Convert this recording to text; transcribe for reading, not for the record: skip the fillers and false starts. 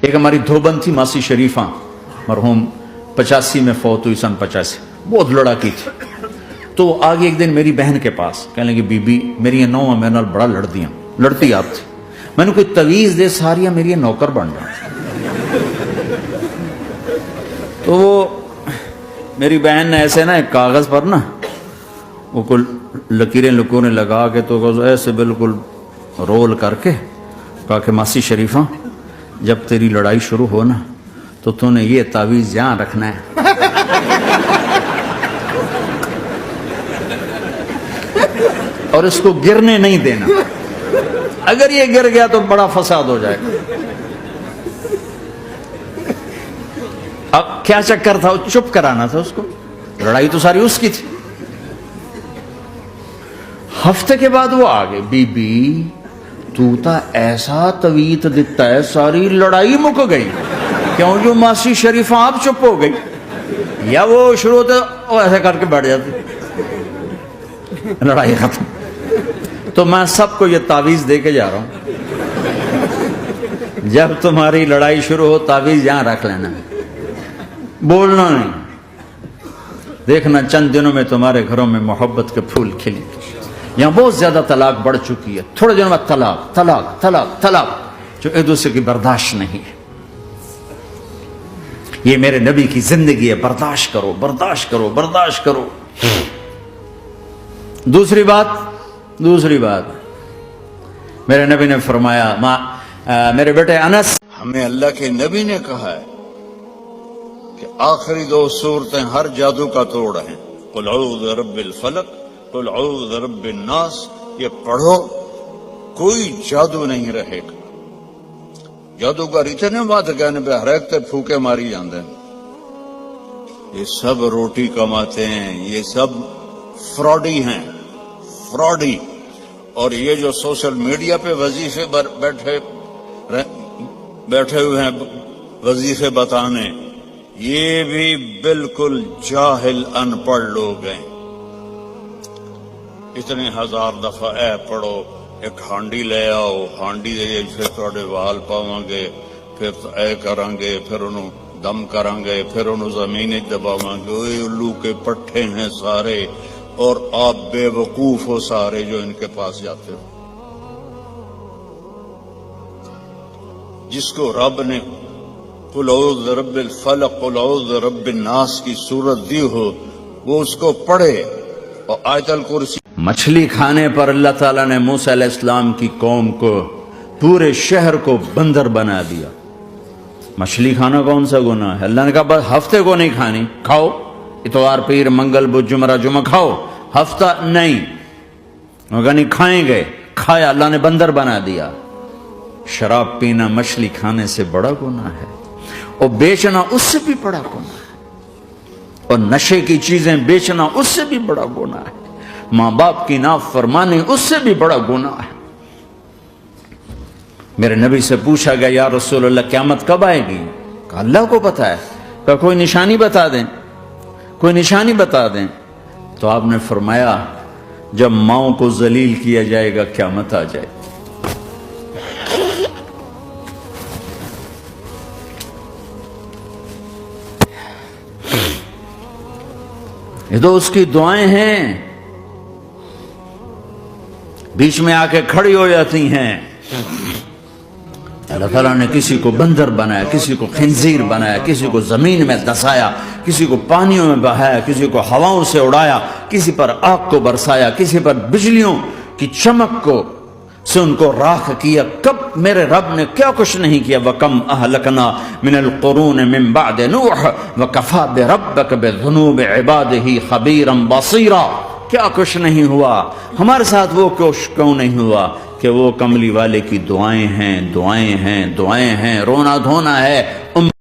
ایک ہماری دھوبن تھی ماسی شریفہ مرحوم 85 میں فوت ہوئی، سن 85، بہت لڑاکی تھی. تو آگے ایک دن میری بہن کے پاس کہنے لگی بی بی میری یہ نوہ میرے نال بڑا لڑتی آپ تھی، میں نے کوئی تویز دے ساریا میری یہ نوکر بن جا. تو وہ میری بہن نے ایسے نا ایک کاغذ پر نا وہ کل لکیریں لکونے لگا کے تو ایسے بالکل رول کر کے کہا کہ ماسی شریفہ جب تیری لڑائی شروع ہو نا تو نے یہ تعویذ یہاں رکھنا ہے، اور اس کو گرنے نہیں دینا، اگر یہ گر گیا تو بڑا فساد ہو جائے گا. اب کیا چکر تھا، وہ چپ کرانا تھا اس کو، لڑائی تو ساری اس کی تھی. ہفتے کے بعد وہ آگے بی بی تو تا ایسا تویت دکھتا ہے ساری لڑائی مک گئی. کیوں؟ جو ماسی شریفہ آپ چپ ہو گئی، یا وہ شروع ہوتے وہ ایسے کر کے بیٹھ جاتی، لڑائی ختم. تو میں سب کو یہ تعویذ دے کے جا رہا ہوں، جب تمہاری لڑائی شروع ہو تعویذ یہاں رکھ لینا، بولنا نہیں. دیکھنا چند دنوں میں تمہارے گھروں میں محبت کے پھول کھلیں گے. یہاں بہت زیادہ طلاق بڑھ چکی ہے، تھوڑے دنوں میں طلاق طلاق طلاق طلاق، جو ایک دوسرے کی برداشت نہیں ہے. یہ میرے نبی کی زندگی ہے، برداشت کرو برداشت کرو برداشت کرو. دوسری بات میرے نبی نے فرمایا میرے بیٹے انس، ہمیں اللہ کے نبی نے کہا ہے کہ آخری 2 صورتیں ہر جادو کا توڑ ہیں، قل اعوذ برب الفلق قل اعوذ برب الناس. یہ پڑھو کوئی جادو نہیں رہے گا. جادوگر اتنے بات کہنے پہ ہر ایک تے پھوکے ماری جاندے ہیں. یہ سب روٹی کماتے ہیں، یہ سب فراڈی ہیں، فراڈی. اور یہ جو سوشل میڈیا پہ وظیفے بیٹھے ہوئے ہیں وظیفے بتانے، یہ بھی بالکل جاہل ان پڑھ لوگ ہیں. اتنے 1000 دفعہ اے پڑھو، ایک ہانڈی لے آؤ، ہانڈی دے پھر تھوڑے وال پاواں گے، پھر اے کریں گے، پھر انہوں دم کریں گے، پھر انہوں زمین دباواں گے. اوے الو کے پٹھے ہیں سارے، اور آپ بے وقوف ہو سارے جو ان کے پاس جاتے ہو. جس کو رب نے قل اعوذ برب الفلق قل اعوذ برب الناس کی صورت دی ہو، وہ اس کو پڑھے. اور آیت الکرسی مچھلی کھانے پر اللہ تعالیٰ نے موسیٰ علیہ السلام کی قوم کو، پورے شہر کو بندر بنا دیا. مچھلی کھانا کون سا گناہ ہے؟ اللہ نے کہا بس ہفتے کو نہیں کھانی، کھاؤ اتوار پیر منگل بدھ جمعہ کھاؤ، ہفتہ نہیں. مگر نہیں کھائیں گے، کھایا، اللہ نے بندر بنا دیا. شراب پینا مچھلی کھانے سے بڑا گناہ ہے، اور بیچنا اس سے بھی بڑا گناہ ہے، اور نشے کی چیزیں بیچنا اس سے بھی بڑا گناہ ہے، ماں باپ کی نافرمانی اس سے بھی بڑا گناہ ہے. میرے نبی سے پوچھا گیا یا رسول اللہ قیامت کب آئے گی؟ کہا اللہ کو پتہ ہے. کہا کوئی نشانی بتا دیں، کوئی نشانی بتا دیں. تو آپ نے فرمایا جب ماؤں کو ذلیل کیا جائے گا قیامت آ جائے. یہ تو اس کی دعائیں ہیں، بیچ میں آ کے کھڑی ہو جاتی ہیں. اللہ تعالیٰ نے کسی کو بندر بنایا، کسی کو خنزیر بنایا، کسی کو زمین میں دسایا، کسی کو پانیوں میں بہایا، کسی کو ہواؤں سے اڑایا، کسی پر آگ کو برسایا، کسی پر بجلیوں کی چمک کو سے ان کو راکھ کیا. کب میرے رب نے کیا کچھ نہیں کیا. وَكَمْ أَهْلَكْنَا مِنَ الْقُرُونِ مِنْ بَعْدِ نُوحٍ وَكَفَى بِرَبِّكَ بِذُنُوبِ عِبَادِهِ خَبِيرًا بَصِيرًا. کیا کچھ نہیں ہوا ہمارے ساتھ، وہ کیوں نہیں ہوا کہ وہ کملی والے کی دعائیں ہیں، دعائیں ہیں، دعائیں ہیں، رونا دھونا ہے.